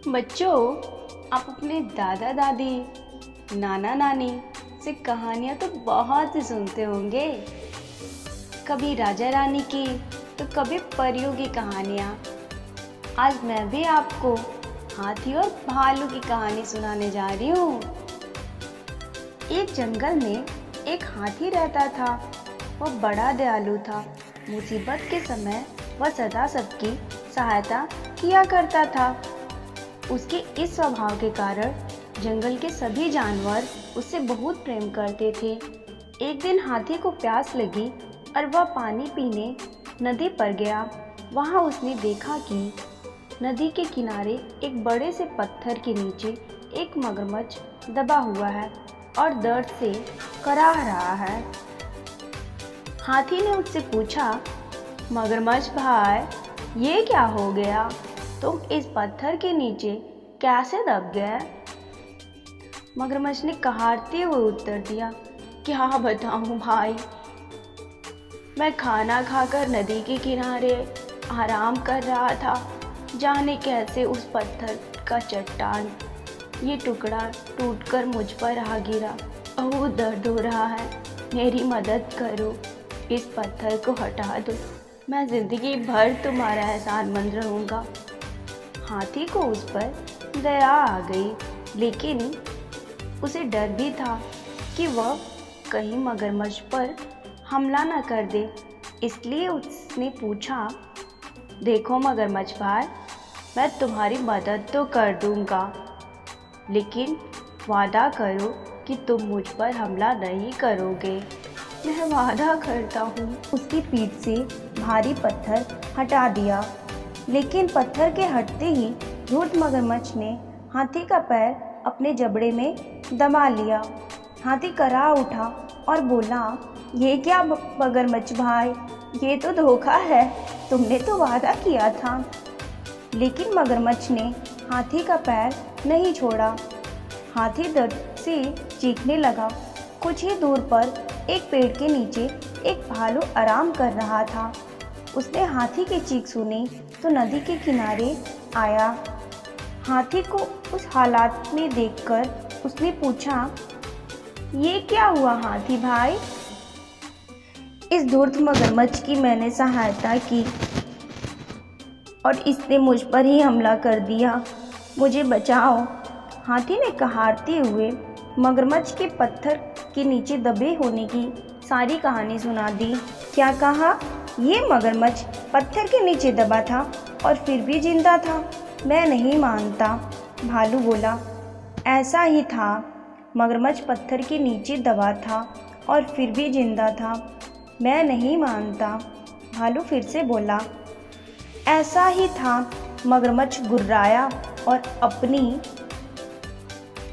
बच्चों, आप अपने दादा दादी, नाना नानी से कहानियाँ तो बहुत ही सुनते होंगे। कभी राजा रानी की तो कभी परियों की कहानियाँ। आज मैं भी आपको हाथी और भालू की कहानी सुनाने जा रही हूँ। एक जंगल में एक हाथी रहता था। वह बड़ा दयालु था। मुसीबत के समय वह सदा सबकी सहायता किया करता था। उसके इस स्वभाव के कारण जंगल के सभी जानवर उससे बहुत प्रेम करते थे। एक दिन हाथी को प्यास लगी और वह पानी पीने नदी पर गया। वहाँ उसने देखा कि नदी के किनारे एक बड़े से पत्थर के नीचे एक मगरमच्छ दबा हुआ है और दर्द से कराह रहा है। हाथी ने उससे पूछा, मगरमच्छ भाई, ये क्या हो गया? तुम इस पत्थर के नीचे कैसे दब गए? मगरमच्छ ने कहारते हुए उत्तर दिया, क्या बताऊं भाई, मैं खाना खाकर नदी के किनारे आराम कर रहा था। जाने कैसे उस पत्थर का चट्टान ये टुकड़ा टूटकर मुझ पर आ गिरा। बहुत दर्द हो रहा है, मेरी मदद करो, इस पत्थर को हटा दो, मैं जिंदगी भर तुम्हारा एहसानमंद रहूँगा। हाथी को उस पर दया आ गई, लेकिन उसे डर भी था कि वह कहीं मगरमच्छ पर हमला न कर दे। इसलिए उसने पूछा, देखो मगरमच्छ भाई, मैं तुम्हारी मदद तो कर दूंगा, लेकिन वादा करो कि तुम मुझ पर हमला नहीं करोगे। मैं वादा करता हूँ। उसकी पीठ से भारी पत्थर हटा दिया, लेकिन पत्थर के हटते ही धूर्त मगरमच्छ ने हाथी का पैर अपने जबड़े में दबा लिया। हाथी कराह उठा और बोला, ये क्या मगरमच्छ भाई, ये तो धोखा है, तुमने तो वादा किया था। लेकिन मगरमच्छ ने हाथी का पैर नहीं छोड़ा। हाथी दर्द से चीखने लगा। कुछ ही दूर पर एक पेड़ के नीचे एक भालू आराम कर रहा था। उसने हाथी की चीख सुनी तो नदी के किनारे आया। हाथी को उस हालात में देखकर उसने पूछा, ये क्या हुआ हाथी भाई? इस धूर्त मगरमच्छ की मैंने सहायता की और इसने मुझ पर ही हमला कर दिया, मुझे बचाओ। हाथी ने कहारते हुए मगरमच्छ के पत्थर के नीचे दबे होने की सारी कहानी सुना दी। क्या कहा? ये मगरमच्छ पत्थर के नीचे दबा था और फिर भी जिंदा था? मैं नहीं मानता। भालू बोला, ऐसा ही था, मगरमच्छ पत्थर के नीचे दबा था और फिर भी जिंदा था। मैं नहीं मानता। भालू फिर से बोला, ऐसा ही था। मगरमच्छ गुर्राया और अपनी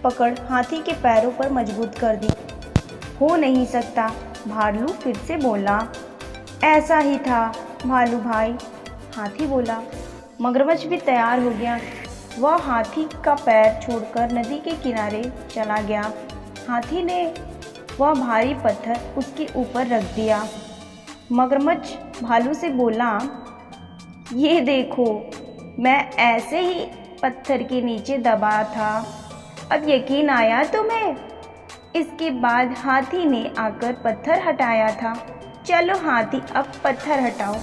पकड़ हाथी के पैरों पर मजबूत कर दी। हो नहीं सकता। भालू फिर से बोला, ऐसा ही था भालू भाई। हाथी बोला। मगरमच्छ भी तैयार हो गया। वह हाथी का पैर छोड़कर नदी के किनारे चला गया। हाथी ने वह भारी पत्थर उसके ऊपर रख दिया। मगरमच्छ भालू से बोला, ये देखो, मैं ऐसे ही पत्थर के नीचे दबा था, अब यकीन आया तुम्हें? इसके बाद हाथी ने आकर पत्थर हटाया था। चलो हाथी, अब पत्थर हटाओ।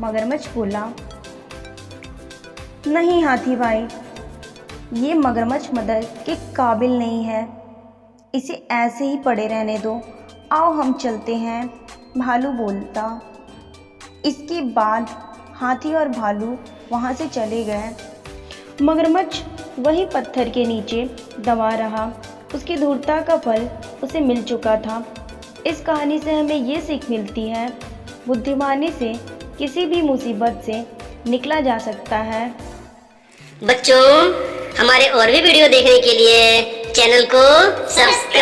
मगरमच्छ बोला, नहीं हाथी भाई, ये मगरमच्छ मदद के काबिल नहीं है, इसे ऐसे ही पड़े रहने दो। आओ हम चलते हैं, भालू बोलता। इसके बाद हाथी और भालू वहाँ से चले गए। मगरमच्छ वही पत्थर के नीचे दबा रहा। उसकी धूर्तता का फल उसे मिल चुका था। इस कहानी से हमें ये सीख मिलती है, बुद्धिमानी से किसी भी मुसीबत से निकला जा सकता है। बच्चों, हमारे और भी वीडियो देखने के लिए चैनल को सब्सक्राइब